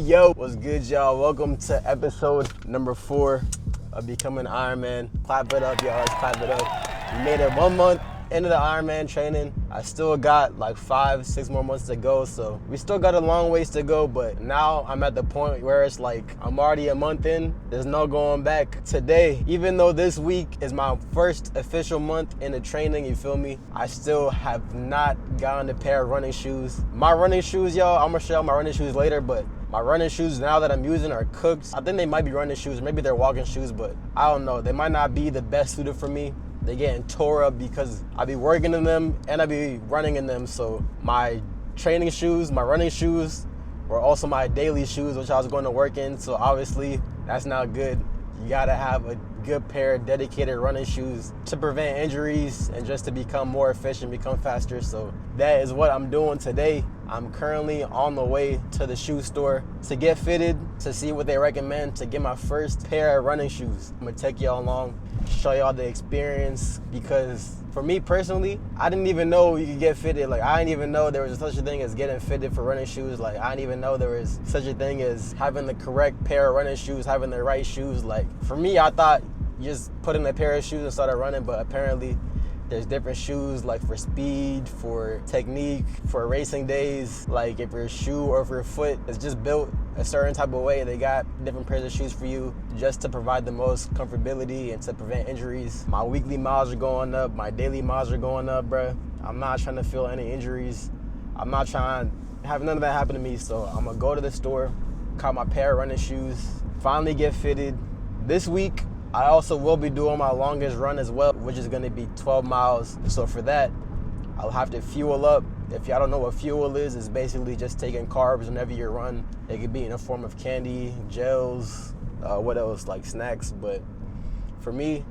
Yo, what's good, y'all? Welcome to episode number 4 of Becoming Ironman. Clap it up, y'all, let's clap it up. We made it 1 month into the Ironman training. I still got like 5-6 more months to go, so we still got a long ways to go, but now I'm at the point where it's like I'm already a month in. There's no going back. Today, even though this week is my first official month in the training, you feel me, I still have not gotten a pair of running shoes. My running shoes, y'all, I'm gonna show y'all my running shoes later, but my running shoes now that I'm using are cooked. I think they might be running shoes, maybe they're walking shoes, but I don't know. They might not be the best suited for me. They getting tore up because I be working in them and I be running in them. So my training shoes, my running shoes were also my daily shoes, which I was going to work in. So obviously that's not good. You gotta have a good pair of dedicated running shoes to prevent injuries and just to become more efficient, become faster. So that is what I'm doing today. I'm currently on the way to the shoe store to get fitted, to see what they recommend to get my first pair of running shoes. I'm gonna take y'all along, show y'all the experience, because for me personally, I didn't even know you could get fitted. Like, I didn't even know there was such a thing as getting fitted for running shoes. Like, I didn't even know there was such a thing as having the correct pair of running shoes, having the right shoes. Like, for me, I thought you just put in a pair of shoes and started running, but apparently there's different shoes, like for speed, for technique, for racing days. Like if your shoe or if your foot is just built a certain type of way, they got different pairs of shoes for you just to provide the most comfortability and to prevent injuries. My weekly miles are going up, my daily miles are going up, bruh. I'm not trying to feel any injuries. I'm not trying to have none of that happen to me, so I'm gonna go to the store, cop my pair of running shoes, finally get fitted. This week, I also will be doing my longest run as well, which is gonna be 12 miles. So for that, I'll have to fuel up. If y'all don't know what fuel is, it's basically just taking carbs whenever you run. It could be in a form of candy, gels, what else, like snacks. But for me,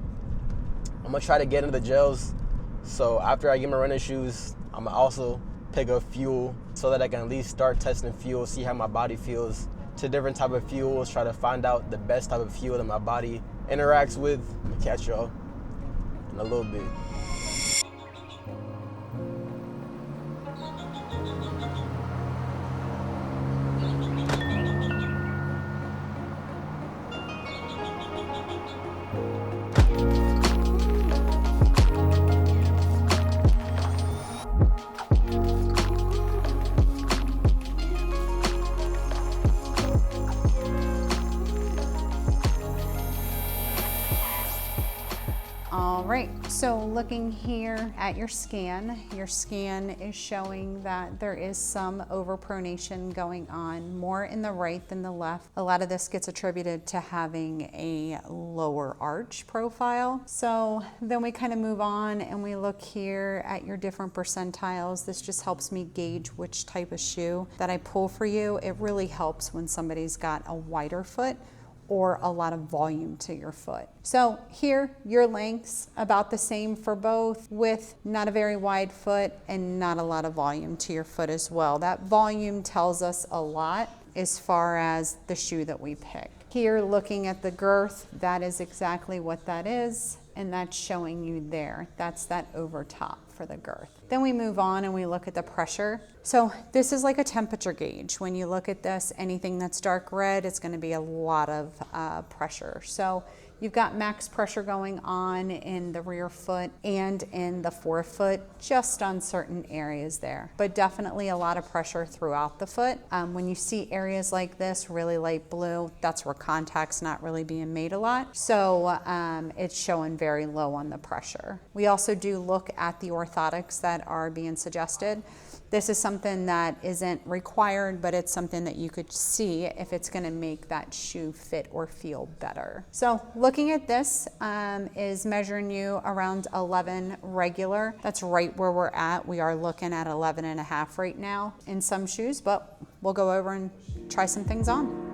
I'm gonna try to get into the gels. So after I get my running shoes, I'm gonna also pick up fuel so that I can at least start testing fuel, see how my body feels to different type of fuels, try to find out the best type of fuel that my body interacts with. I'm gonna catch y'all in a little bit. All right, so looking here at your scan is showing that there is some overpronation going on, more in the right than the left. A lot of this gets attributed to having a lower arch profile. So then we kind of move on and we look here at your different percentiles. This just helps me gauge which type of shoe that I pull for you. It really helps when somebody's got a wider foot or a lot of volume to your foot. So here, your length's about the same for both, with not a very wide foot and not a lot of volume to your foot as well. That volume tells us a lot as far as the shoe that we pick. Here, looking at the girth, that is exactly what that is, and that's showing you there. That's that over top for the girth. Then we move on and we look at the pressure. So this is like a temperature gauge. When you look at this, anything that's dark red, it's going to be a lot of pressure. So you've got max pressure going on in the rear foot and in the forefoot, just on certain areas there, but definitely a lot of pressure throughout the foot. When you see areas like this, really light blue, that's where contact's not really being made a lot. So it's showing very low on the pressure. We also do look at the orthotics that are being suggested. this is something that isn't required, but it's something that you could see if it's going to make that shoe fit or feel better. So looking at this is measuring you around 11 regular. That's right where we're at. We are looking at 11 and a half right now in some shoes, but we'll go over and try some things on.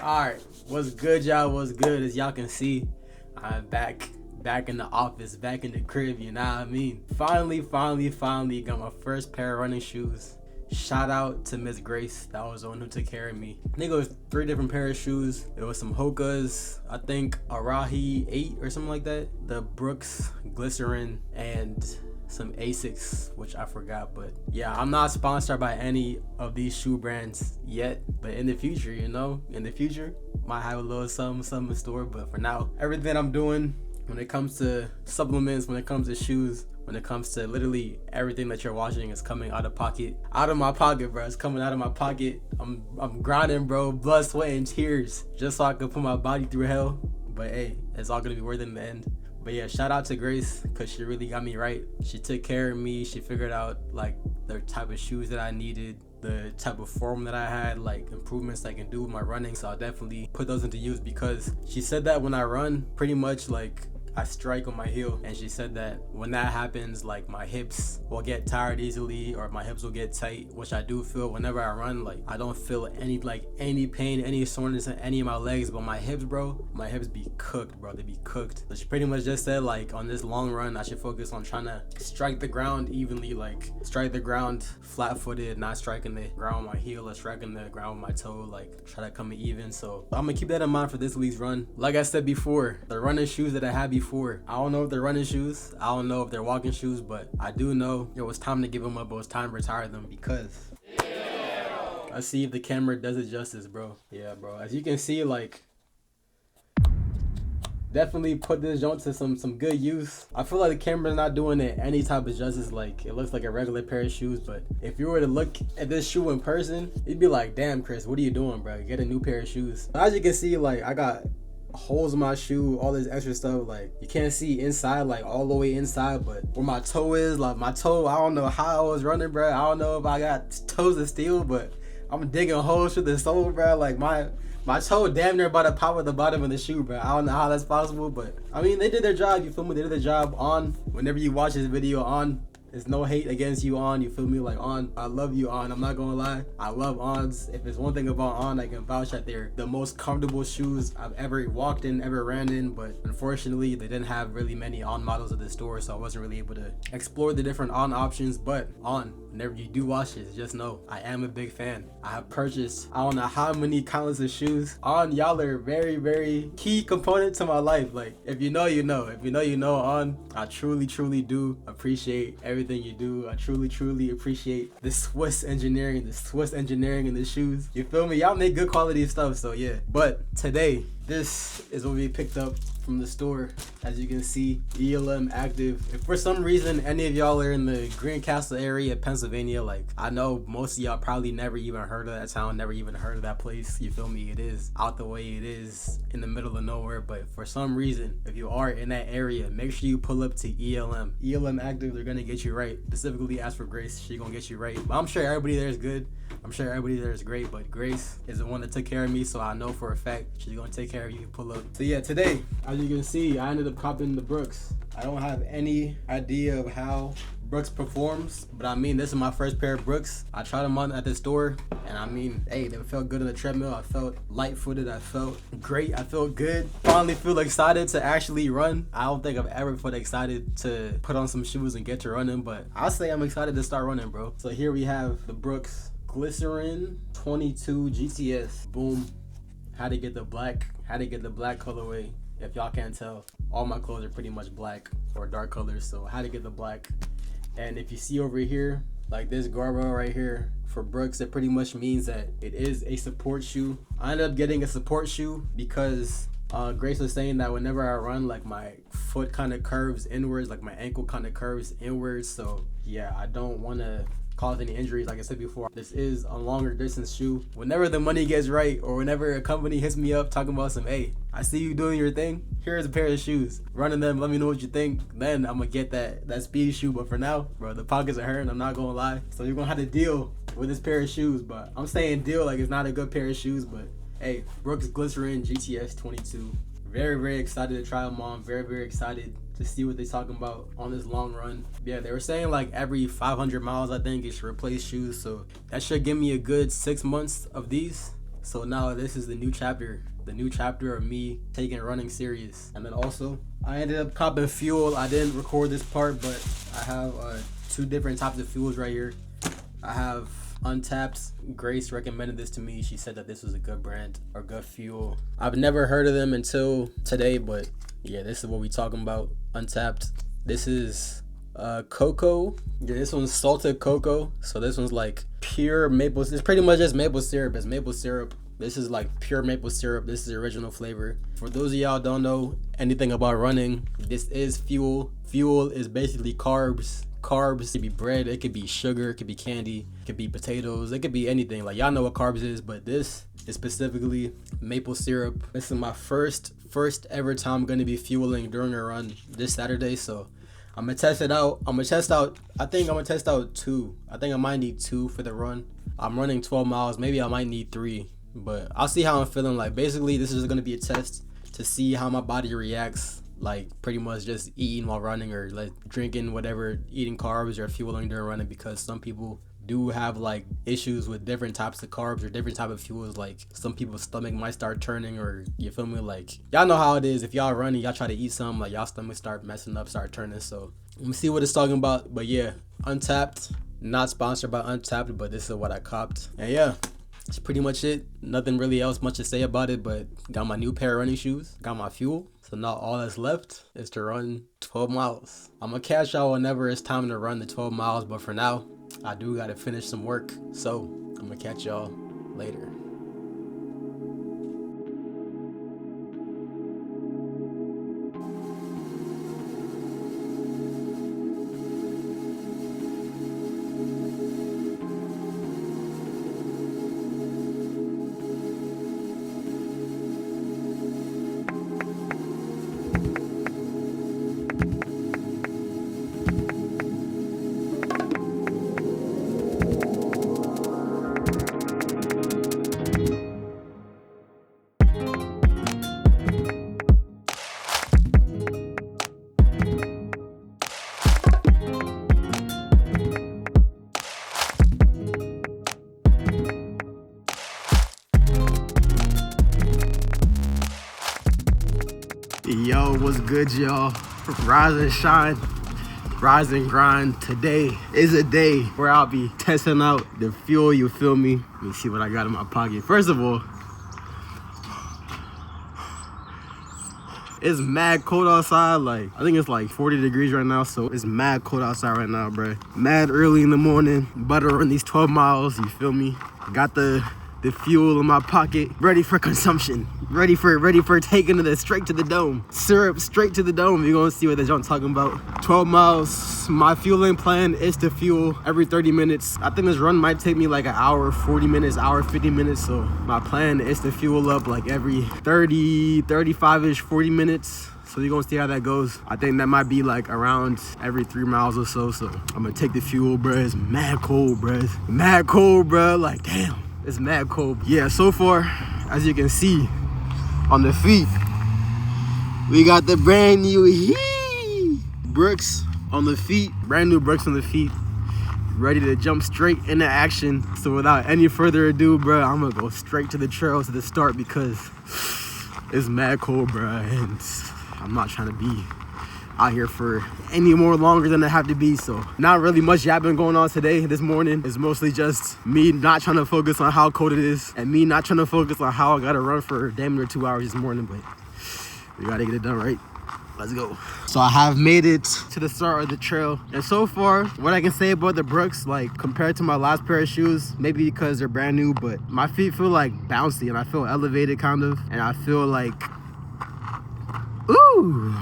Alright, what's good, y'all? What's good? As y'all can see, I'm back in the office, back in the crib, you know what I mean? Finally got my first pair of running shoes. Shout out to Miss Grace, that was the one who took care of me. I think it was 3 different pairs of shoes. It was some Hoka's, I think Arahi 8 or something like that. The Brooks Glycerin and some Asics, which I forgot, but yeah, I'm not sponsored by any of these shoe brands yet, but in the future, you know, might have a little something in store. But for now, everything I'm doing when it comes to supplements, when it comes to shoes, when it comes to literally everything that you're watching is coming out of my pocket, bro. It's coming out of my pocket. I'm grinding, bro, blood, sweat, and tears just so I can put my body through hell. But hey, it's all gonna be worth it in the end. But yeah, shout out to Grace, because she really got me right. She took care of me. She figured out like the type of shoes that I needed, the type of form that I had, like improvements I can do with my running. So I'll definitely put those into use, because she said that when I run, pretty much like I strike on my heel, and she said that when that happens, like my hips will get tired easily, or my hips will get tight, which I do feel whenever I run. Like I don't feel any pain, any soreness in any of my legs, but my hips, bro, my hips be cooked, bro. They be cooked. So she pretty much just said like on this long run I should focus on trying to strike the ground evenly, like strike the ground flat-footed, not striking the ground with my heel or striking the ground with my toe, like try to come even. So I'm gonna keep that in mind for this week's run. Like I said before, the running shoes that I had before, I don't know if they're running shoes, I don't know if they're walking shoes, but I do know it was time to give them up. It was time to retire them, because let's see if the camera does it justice, bro. Yeah, bro, as you can see, like definitely put this joint to some good use. I feel like the camera's not doing it any type of justice. Like it looks like a regular pair of shoes, but if you were to look at this shoe in person, you'd be like, damn, Chris, what are you doing, bro? Get a new pair of shoes. As you can see, like I got holes in my shoe, all this extra stuff. Like you can't see inside, like all the way inside, but where my toe is, like my toe, I don't know how I was running, bro. I don't know if I got toes of steel, but I'm digging holes through the sole, bro. Like my toe damn near about to pop at the bottom of the shoe, bro. I don't know how that's possible, but I mean, they did their job, you feel me? They did their job. On, whenever you watch this video, On, there's no hate against you, On, you feel me? Like On, I love you, On. I'm not gonna lie, I love Ons. If there's one thing about On, I can vouch that they're the most comfortable shoes I've ever walked in, ever ran in. But unfortunately, they didn't have really many On models at the store, so I wasn't really able to explore the different On options. But On, whenever you do watch this, just know I am a big fan. I have purchased I don't know how many countless of shoes. On, y'all are a very, very key component to my life. Like if you know, you know. If you know, you know. On, I truly do appreciate everything you do. I truly appreciate the Swiss engineering in the shoes. You feel me? Y'all make good quality stuff, so yeah. But today, this is what we picked up from the store. As you can see, ELM Active. If for some reason any of y'all are in the Greencastle area, Pennsylvania, like I know most of y'all probably never even heard of that town, never even heard of that place. You feel me? It is out the way, it is in the middle of nowhere, but for some reason, if you are in that area, make sure you pull up to ELM. ELM Active, they're gonna get you right. Specifically ask for Grace, she gonna get you right. But I'm sure everybody there is good. I'm sure everybody there is great, but Grace is the one that took care of me, so I know for a fact she's gonna take care of you. Pull up. So yeah, today, as you can see, I ended up copping the Brooks. I don't have any idea of how Brooks performs, but I mean, this is my first pair of Brooks. I tried them on at the store, and I mean, hey, they felt good on the treadmill. I felt light-footed. I felt great. I felt good. Finally feel excited to actually run. I don't think I've ever felt excited to put on some shoes and get to running, but I'll say I'm excited to start running, bro. So here we have the Brooks Glycerin 22 GTS. Boom. Had to get the black colorway. If y'all can't tell, all my clothes are pretty much black or dark colors, so I had to get the black. And if you see over here, like this guardrail right here for Brooks, it pretty much means that it is a support shoe. I ended up getting a support shoe because Grace was saying that whenever I run, like my foot kind of curves inwards, like my ankle kind of curves inwards. So yeah, I don't want to cause any injuries. Like I said before, this is a longer distance shoe. Whenever the money gets right, or whenever a company hits me up talking about some, hey, I see you doing your thing, here's a pair of shoes, running them, let me know what you think, then I'm gonna get that speed shoe. But for now, bro, the pockets are hurting, I'm not gonna lie, so you're gonna have to deal with this pair of shoes. But I'm saying deal like it's not a good pair of shoes, but hey, Brooks Glycerin GTS 22. Very, very excited to try them on. Very, very excited to see what they're talking about on this long run. Yeah, they were saying like every 500 miles, I think, it should replace shoes. So that should give me a good 6 months of these. So now this is the new chapter of me taking running serious. And then also, I ended up copping fuel. I didn't record this part, but I have 2 different types of fuels right here. I have Untapped. Grace recommended this to me. She said that this was a good brand or good fuel. I've never heard of them until today, but yeah, this is what we talking about. Untapped. This is cocoa. Yeah, this one's salted cocoa. So this one's like pure maple. It's pretty much just maple syrup. It's maple syrup. This is like pure maple syrup. This is the original flavor. For those of y'all don't know anything about running, this is fuel. Fuel is basically carbs. Carbs could be bread, it could be sugar, it could be candy, it could be potatoes, it could be anything. Like, y'all know what carbs is, but this is specifically maple syrup. This is my first ever time I'm gonna be fueling during a run this Saturday, so I'm gonna test it out. I think I'm gonna test out 2. I think I might need 2 for the run. I'm running 12 miles, maybe I might need 3, but I'll see how I'm feeling. Like, basically this is gonna be a test to see how my body reacts, like pretty much just eating while running, or like drinking whatever, eating carbs or fueling during running, because some people do have like issues with different types of carbs or different type of fuels. Like some people's stomach might start turning, or you feel me, like y'all know how it is. If y'all running, y'all try to eat something, like y'all stomach start messing up, start turning. So let me see what it's talking about. But yeah, Untapped, not sponsored by Untapped, but this is what I copped. And yeah, that's pretty much it. Nothing really else much to say about it, but got my new pair of running shoes, got my fuel. So now all that's left is to run 12 miles. I'm gonna catch y'all whenever it's time to run the 12 miles, but for now, I do gotta finish some work. So I'm gonna catch y'all later. Yo, what's good, y'all? Rise and shine, rise and grind. Today is a day where I'll be testing out the fuel, you feel me? Let me see what I got in my pocket. First of all, it's mad cold outside. Like, I think it's like 40 degrees right now, so it's mad cold outside right now, bro. Mad early in the morning, about to run these 12 miles, you feel me? Got the fuel in my pocket, ready for consumption, ready for taking it straight to the dome. Syrup straight to the dome. You're gonna see what I'm talking about. 12 miles. My fueling plan is to fuel every 30 minutes. I think this run might take me like an hour, 40 minutes, hour, 50 minutes. So my plan is to fuel up like every 30, 35-ish, 40 minutes. So you're gonna see how that goes. I think that might be like around every 3 miles or so. So I'm gonna take the fuel, bruh. It's mad cold, bruh. It's mad cold, bruh. Like, damn. It's mad cold. Yeah, so far, as you can see on the feet, we got the brand new Brooks on the feet, brand new brakes on the feet, ready to jump straight into action. So without any further ado, bro, I'm gonna go straight to the trail, to the start, because it's mad cold, bro, and I'm not trying to be out here for any more longer than I have to be. So not really much yapping going on today. This morning is mostly just me not trying to focus on how cold it is, and me not trying to focus on how I gotta run for damn near 2 hours this morning, but we gotta get it done, right? Let's go. So I have made it to the start of the trail, and so far what I can say about the Brooks, like compared to my last pair of shoes, maybe because they're brand new, but my feet feel like bouncy and I feel elevated kind of, and I feel like, ooh,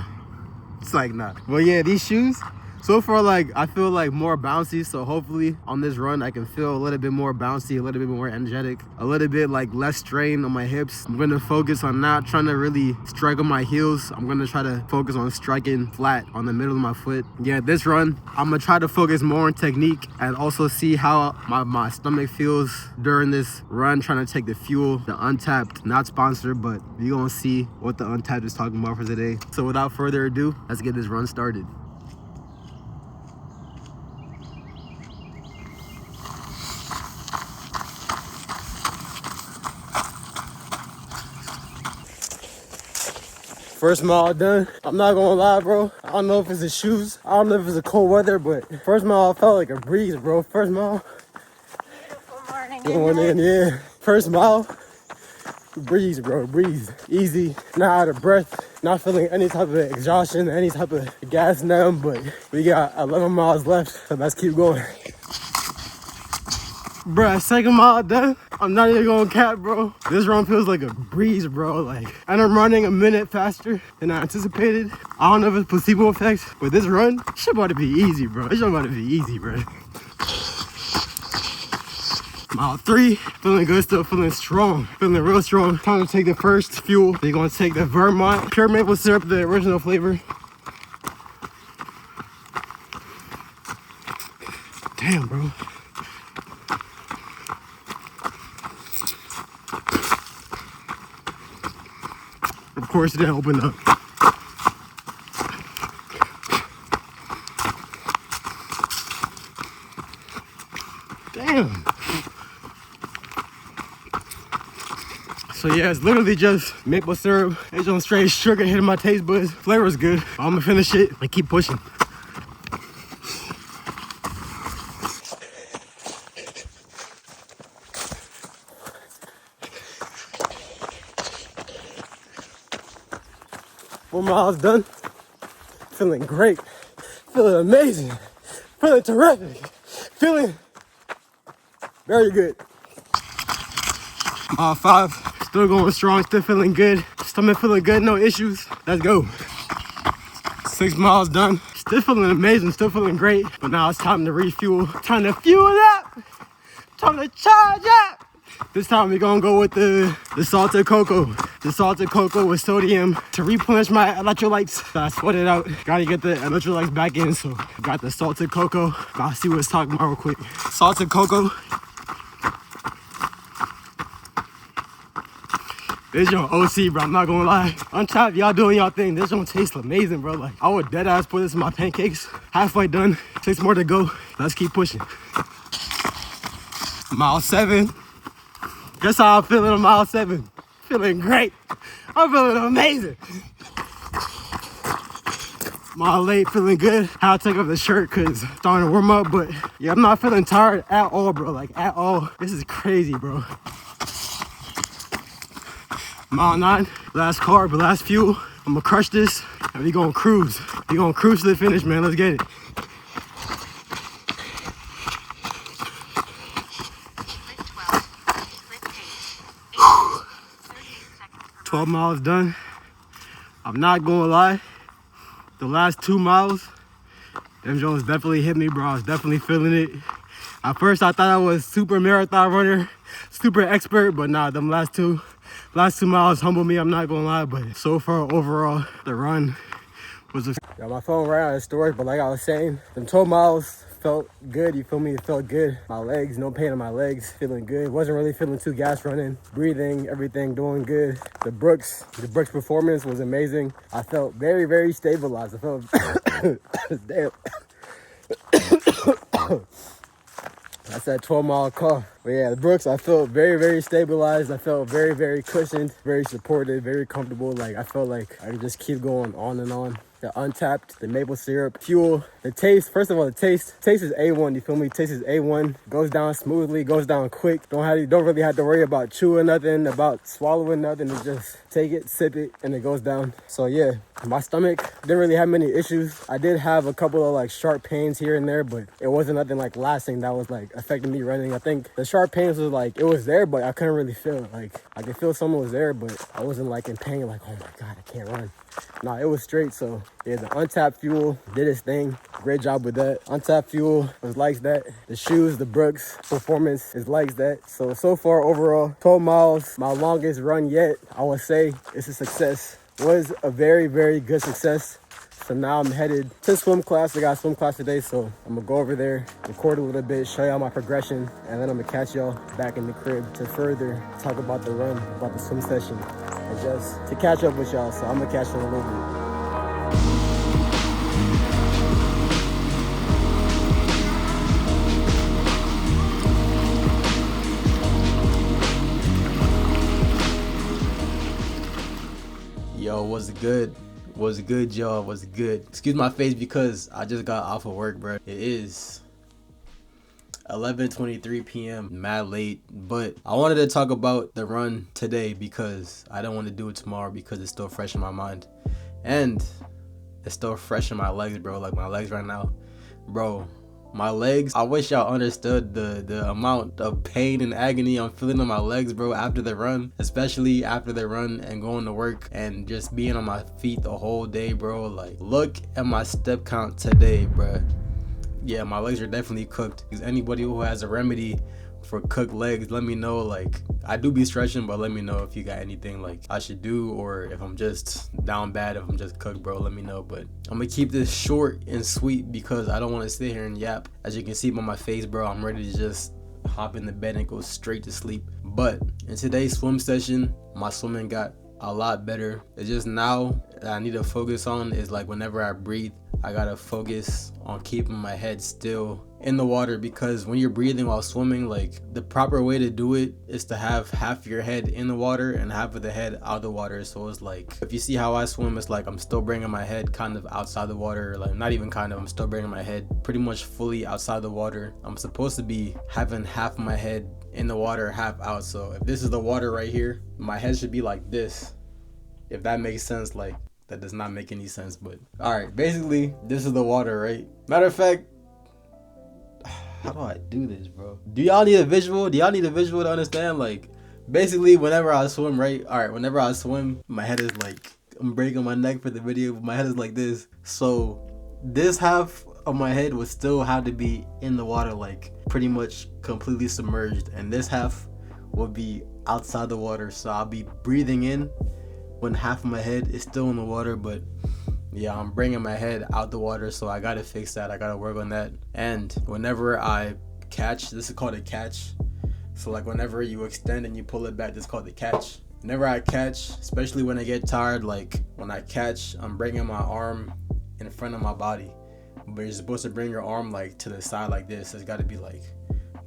it's like nah. Well, yeah, these shoes so far, like, I feel like more bouncy, so hopefully on this run I can feel a little bit more bouncy, a little bit more energetic, a little bit like less strain on my hips. I'm gonna focus on not trying to really strike on my heels. I'm gonna try to focus on striking flat on the middle of my foot. Yeah, this run I'm gonna try to focus more on technique and also see how my stomach feels during this run, trying to take the fuel, the Untapped, not sponsored, but you're gonna see what the Untapped is talking about for today. So without further ado, let's get this run started. First mile done. I'm not gonna lie, bro. I don't know if it's the shoes. I don't know if it's the cold weather, but first mile I felt like a breeze, bro. First mile. Beautiful morning. Going in, yeah. First mile, breeze, bro. Breeze. Easy. Not out of breath. Not feeling any type of exhaustion, any type of gas numb, but we got 11 miles left, so let's keep going. Bruh, second mile done. I'm not even gonna cap, bro. This run feels like a breeze, bro. Like, and I'm running a minute faster than I anticipated. I don't know if it's placebo effects, but this run, shit about to be easy, bro. It's about to be easy, bro. Mile 3, feeling good, still feeling strong. Feeling real strong. Time to take the first fuel. They're gonna take the Vermont pure maple syrup, the original flavor. Damn, bro. Of course it didn't open up. Damn. So yeah, it's literally just maple syrup. It's on straight sugar hitting my taste buds. Flavor's good. I'm gonna finish it and keep pushing. Four miles done. Feeling great. Feeling amazing. Feeling terrific. Feeling very good. Mile 5. Still going strong. Still feeling good. Stomach feeling good. No issues. Let's go. 6 miles done. Still feeling amazing. Still feeling great. But now it's time to refuel. Time to fuel up. Time to charge up. This time we're gonna go with the salted cocoa. The salted cocoa with sodium to replenish my electrolytes. So I sweat it out. Gotta get the electrolytes back in. So got the salted cocoa. I'll see what it's talking about real quick. Salted cocoa. This your OC, bro. I'm not gonna lie. Untapped, y'all doing y'all thing. This don't taste amazing, bro. Like, I would dead ass put this in my pancakes. Halfway done. 6 more to go. Let's keep pushing. Mile 7. Guess how I'm feeling on mile 7. Feeling great. I'm feeling amazing. Mile 8, feeling good. I'll take off the shirt because it's starting to warm up, but yeah, I'm not feeling tired at all, bro. Like, at all. This is crazy, bro. Mile 9, last carb, last fuel. I'm gonna crush this and we gonna cruise. We gonna cruise to the finish, man. Let's get it. Whew. 12 miles done. I'm not gonna lie. The last 2 miles, them Jones definitely hit me, bro. I was definitely feeling it. At first, I thought I was super marathon runner, super expert, but nah, them last two miles humbled me, I'm not gonna lie, but so far, overall, the run was just... Got my phone right out of storage, but like I was saying, them 12 miles felt good, you feel me? It felt good. My legs, no pain in my legs, feeling good. Wasn't really feeling too gas running, breathing, everything doing good. The Brooks performance was amazing. I felt very, very stabilized. I felt, damn. That's that 12-mile call. But yeah, the Brooks, I felt very, very stabilized. I felt very, very cushioned, very supported, very comfortable. Like, I felt like I could just keep going on and on. The Untapped, the maple syrup, fuel, the taste. First of all, the taste is A1. You feel me? Taste is A1. Goes down smoothly, goes down quick. Don't really have to worry about chewing nothing, about swallowing nothing. You just take it, sip it, and it goes down. So yeah, my stomach didn't really have many issues. I did have a couple of like sharp pains here and there, but it wasn't nothing like lasting that was like affecting me running. I think the sharp pains was like, it was there, but I couldn't really feel it. Like, I could feel someone was there, but I wasn't like in pain, like, oh my God, I can't run. Nah, it was straight. So yeah, the Untapped fuel did its thing. Great job with that. Untapped fuel was like that. The shoes, the Brooks performance is like that. So far overall, 12 miles, my longest run yet. I would say it's a success. Was a very, very good success. So now I'm headed to swim class. I got swim class today, so I'm gonna go over there, record a little bit, show y'all my progression, and then I'm gonna catch y'all back in the crib to further talk about the run, about the swim session, and just to catch up with y'all. So I'm gonna catch you in a little bit. Yo, what's good? What's good, y'all? What's good? Excuse my face because I just got off of work, bro. It is 11:23 p.m. Mad late, but I wanted to talk about the run today because I don't want to do it tomorrow because it's still fresh in my mind and it's still fresh in my legs, bro. Like my legs right now, bro. My legs, I wish y'all understood the amount of pain and agony I'm feeling in my legs, bro, after the run, especially after the run and going to work and just being on my feet the whole day, bro. Like, look at my step count today, bro. Yeah, my legs are definitely cooked. Because anybody who has a remedy for cooked legs, let me know. Like, I do be stretching, but let me know if you got anything like I should do, or if I'm just down bad, if I'm just cooked, bro, let me know. But I'm gonna keep this short and sweet because I don't want to sit here and yap. As you can see by my face, bro, I'm ready to just hop in the bed and go straight to sleep. But in today's swim session, my swimming got a lot better. It's just now that I need to focus on is like whenever I breathe, I gotta focus on keeping my head still in the water, because when you're breathing while swimming, like the proper way to do it is to have half your head in the water and half of the head out of the water. So it's like, if you see how I swim, it's like I'm still bringing my head kind of outside the water, like not even kind of, I'm still bringing my head pretty much fully outside the water. I'm supposed to be having half my head in the water, half out. So if this is the water right here, my head should be like this, if that makes sense. Like, that does not make any sense, but all right, basically this is the water, right? Matter of fact, how do I do this, bro? Do y'all need a visual? Do y'all need a visual to understand? Like, basically whenever I swim, right? All right, whenever I swim, my head is like, I'm breaking my neck for the video, but my head is like this. So this half of my head would still have to be in the water, like pretty much completely submerged, and this half would be outside the water. So I'll be breathing in when half of my head is still in the water, but yeah, I'm bringing my head out the water, so I gotta fix that. I gotta work on that. And whenever I catch, this is called a catch. So like whenever you extend and you pull it back, this is called the catch. Whenever I catch, especially when I get tired, like when I catch, I'm bringing my arm in front of my body. But you're supposed to bring your arm like to the side like this. It's gotta be like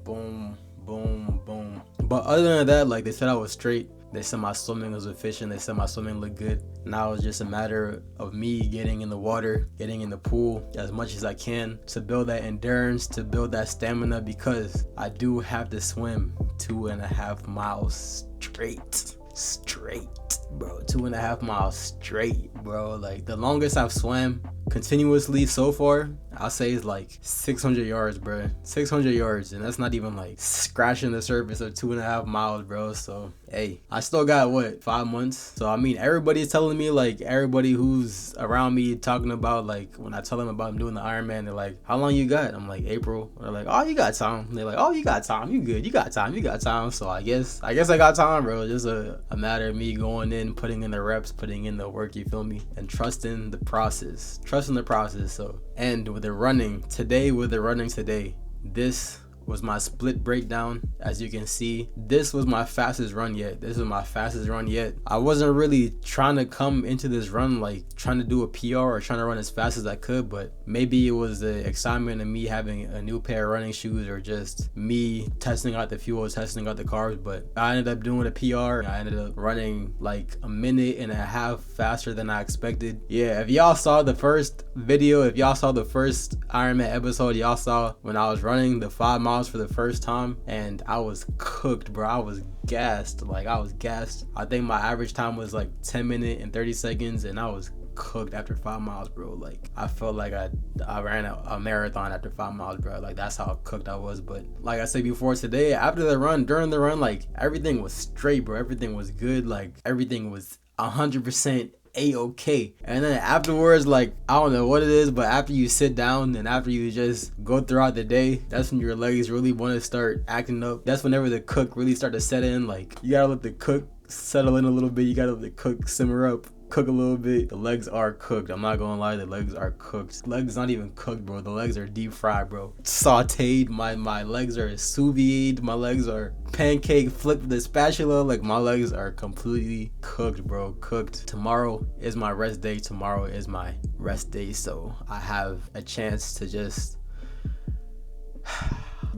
boom, boom, boom. But other than that, like they said I was straight. They said my swimming was efficient. They said my swimming looked good. Now it's just a matter of me getting in the water, getting in the pool as much as I can to build that endurance, to build that stamina, because I do have to swim 2.5 miles straight, bro. 2.5 miles straight, bro. Like the longest I've swam continuously so far, I'll say is like 600 yards, bro. 600 yards, and that's not even like scratching the surface of 2.5 miles, bro. So hey, I still got what, 5 months. So I mean, everybody's telling me, like everybody who's around me talking about, like when I tell them about I'm doing the Ironman, they're like, how long you got? I'm like, April. They're like, oh, you got time. They're like, oh, you got time, you good, you got time. So I guess I got time, bro. Just a matter of me going in, putting in the reps, putting in the work, you feel me, and trusting the process. So, and with the running today, this was my split breakdown. As you can see, this was my fastest run yet. I wasn't really trying to come into this run like trying to do a PR or trying to run as fast as I could, but maybe it was the excitement of me having a new pair of running shoes or just me testing out the fuel, testing out the carbs. But I ended up doing a PR. I ended up running like a minute and a half faster than I expected. Yeah, if y'all saw the first video, if y'all saw the first Ironman episode, y'all saw when I was running the 5 miles for the first time and I was cooked, bro. I was gassed. I think my average time was like 10 minutes and 30 seconds and I was cooked after 5 miles, bro. Like I felt like I ran a marathon after 5 miles, bro. Like that's how cooked I was. But like I said before, today, after the run, during the run, like everything was straight, bro. Everything was good. Like everything was 100% a-okay. And then afterwards, like I don't know what it is, but after you sit down and after you just go throughout the day, that's when your legs really want to start acting up. That's whenever the cook really start to set in. Like you gotta let the cook settle in a little bit. You gotta let the cook simmer up, cook a little bit. The legs are cooked. I'm not gonna lie, the legs are cooked. Legs not even cooked, bro. The legs are deep fried, bro. Sauteed. My legs are sous vide. My legs are pancake flipped with a spatula. Like my legs are completely cooked, bro. Cooked. Tomorrow is my rest day. So I have a chance to just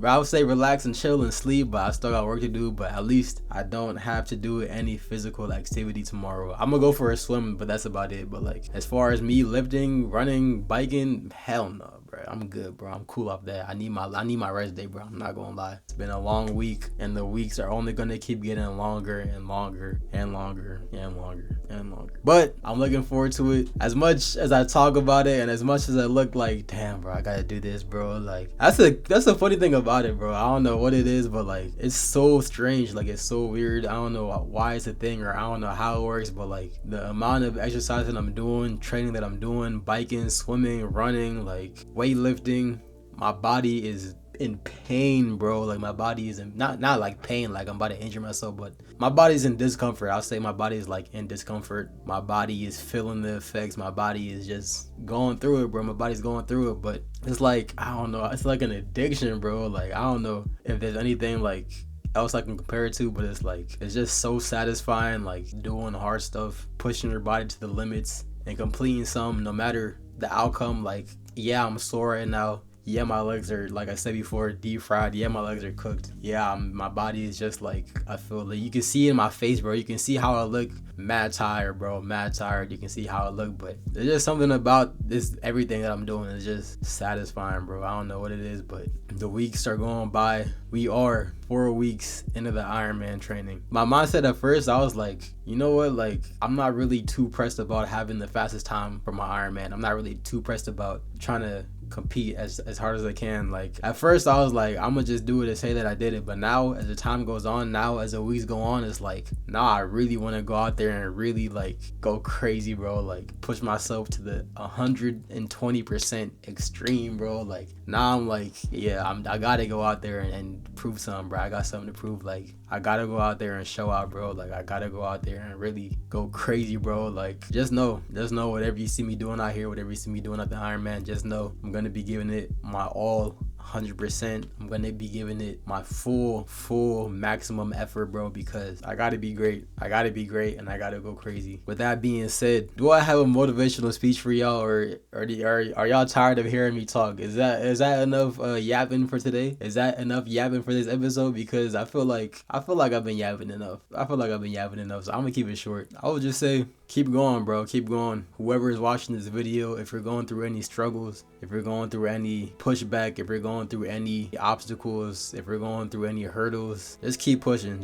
I would say relax and chill and sleep, but I still got work to do. But at least I don't have to do any physical activity tomorrow. I'm gonna go for a swim, but that's about it. But like as far as me lifting, running, biking, hell no, bro. I'm good, bro. I'm cool off that. I need my rest day, bro. I'm not gonna lie. It's been a long week and the weeks are only gonna keep getting longer and longer and longer and longer and longer. But I'm looking forward to it. As much as I talk about it and as much as I look like, damn, bro, I gotta do this, bro. Like that's the funny thing about it, bro. I don't know what it is, but like it's so strange. Like it's so weird. I don't know why it's a thing or I don't know how it works, but like the amount of exercise that I'm doing, training that I'm doing, biking, swimming, running, like weightlifting, my body is in pain, bro. Like my body is in not like pain like I'm about to injure myself, but my body's in discomfort. I'll say my body is like in discomfort. My body is feeling the effects. My body is just going through it, bro. My body's going through it, but it's like I don't know, it's like an addiction, bro. Like I don't know if there's anything like else I can compare it to, but it's like it's just so satisfying, like doing hard stuff, pushing your body to the limits and completing some no matter the outcome. Like yeah, I'm sore right now. Yeah, my legs are, like I said before, deep fried. Yeah, my legs are cooked. Yeah, my body is just like, I feel like you can see in my face, bro. You can see how I look mad tired, bro. Mad tired. You can see how I look, but there's just something about this, everything that I'm doing is just satisfying, bro. I don't know what it is, but the weeks are going by. We are 4 weeks into the Ironman training. My mindset at first, I was like, you know what? Like, I'm not really too pressed about having the fastest time for my Ironman. I'm not really too pressed about trying to compete as hard as I can. Like at first I was like, I'm gonna just do it to say that I did it, but now as the time goes on, now as the weeks go on, it's like I really want to go out there and really like go crazy, bro. Like push myself to the 120% extreme, bro. Like now I'm like, yeah, I gotta go out there and prove something, bro. I got something to prove. Like I gotta go out there and show out, bro. Like I gotta go out there and really go crazy, bro. Like just know whatever you see me doing out here, whatever you see me doing at the Ironman, just know I'm gonna be giving it my all, 100%. I'm gonna be giving it my full maximum effort, bro, because I gotta be great. And I gotta go crazy. With that being said, do I have a motivational speech for y'all, or are y'all tired of hearing me talk? Is that enough yapping for today? Is that enough yapping for this episode? Because I feel like I've been yapping enough. So I'm gonna keep it short. I would just say, keep going, bro. Keep going. Whoever is watching this video, if you're going through any struggles, if you're going through any pushback, if you're going through any obstacles, if you're going through any hurdles, just keep pushing.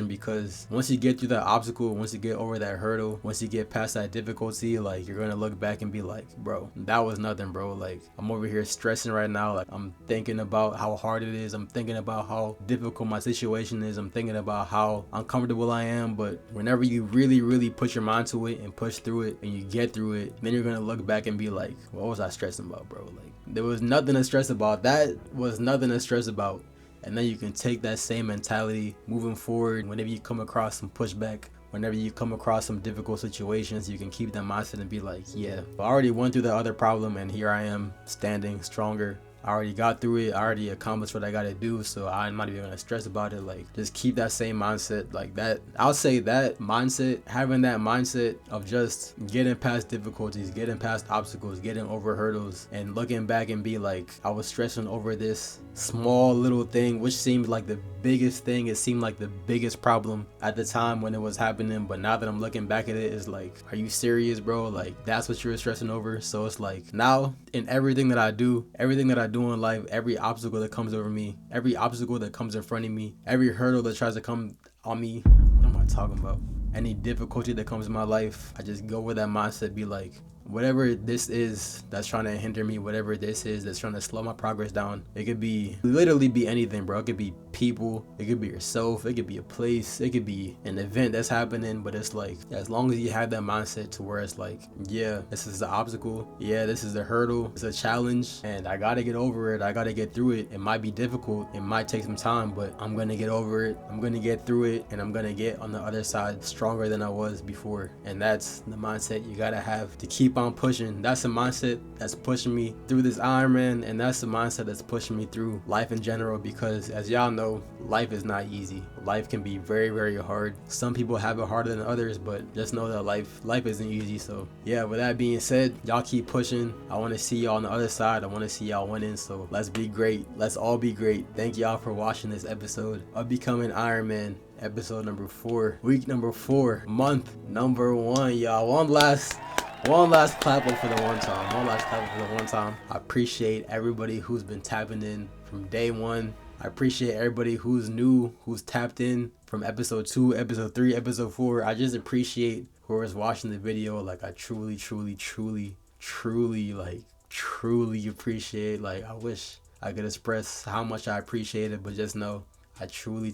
Because once you get through that obstacle, once you get over that hurdle, once you get past that difficulty, like you're gonna look back and be like, bro, that was nothing, bro. Like I'm over here stressing right now. Like I'm thinking about how hard it is. I'm thinking about how difficult my situation is. I'm thinking about how uncomfortable I am. But whenever you really put your mind to it and push through it and you get through it, then you're gonna look back and be like, what was I stressing about, bro? Like there was nothing to stress about. That was nothing to stress about. And then you can take that same mentality moving forward. Whenever you come across some pushback, whenever you come across some difficult situations, you can keep that mindset and be like, yeah, I already went through the other problem and here I am standing stronger. I already got through it. I already accomplished what I gotta do, so I'm not even gonna stress about it. Like, just keep that same mindset. Like that, I'll say that mindset, having that mindset of just getting past difficulties, getting past obstacles, getting over hurdles, and looking back and be like, I was stressing over this small little thing, which seemed like the biggest thing. It seemed like the biggest problem at the time when it was happening, but now that I'm looking back at it, it's like, are you serious, bro? Like, that's what you were stressing over? So it's like, now in everything that I do in life, every obstacle that comes over me, every obstacle that comes in front of me, every hurdle that tries to come on me, what am I talking about? Any difficulty that comes in my life, I just go with that mindset, be like, whatever this is that's trying to hinder me, whatever this is that's trying to slow my progress down, it could be literally be anything, bro. It could be people, it could be yourself, it could be a place, it could be an event that's happening. But it's like, as long as you have that mindset to where it's like, yeah, this is the obstacle, yeah, this is the hurdle, it's a challenge, and I gotta get over it, I gotta get through it. It might be difficult, it might take some time, but I'm gonna get over it, I'm gonna get through it, and I'm gonna get on the other side stronger than I was before. And that's the mindset you gotta have to keep on pushing. That's the mindset that's pushing me through this Ironman, and that's the mindset that's pushing me through life in general, because as y'all know, life is not easy. Life can be very, very hard. Some people have it harder than others, but just know that life isn't easy. So yeah, with that being said, y'all keep pushing. I want to see y'all on the other side. I want to see y'all winning. So let's be great. Let's all be great. Thank y'all for watching this episode of Becoming Ironman, episode number 4, week number 4, month number 1, y'all. One last clap up for the one time. One last clap up for the one time. I appreciate everybody who's been tapping in from day 1. I appreciate everybody who's new, who's tapped in from episode 2, episode 3, episode 4. I just appreciate whoever's watching the video. Like, I truly appreciate. Like, I wish I could express how much I appreciate it, but just know I truly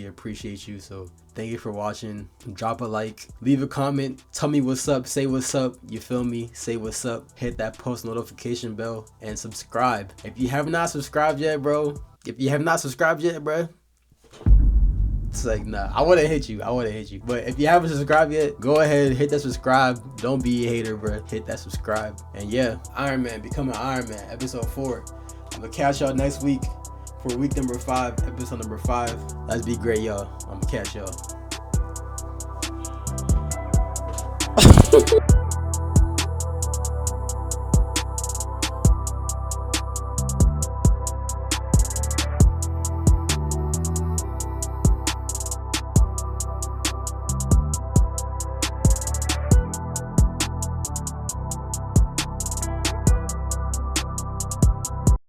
appreciate you. So thank you for watching. Drop a like, leave a comment, tell me what's up, say what's up, you feel me? Say what's up, hit that post notification bell, and subscribe. If you have not subscribed yet, bro, it's like, nah, I wouldn't hit you. But if you haven't subscribed yet, go ahead, hit that subscribe. Don't be a hater, bro. Hit that subscribe. And yeah, Ironman, Becoming Ironman, episode 4. I'm gonna catch y'all next week for week number 5, episode number 5. Let's be great, y'all. I'm gonna catch y'all.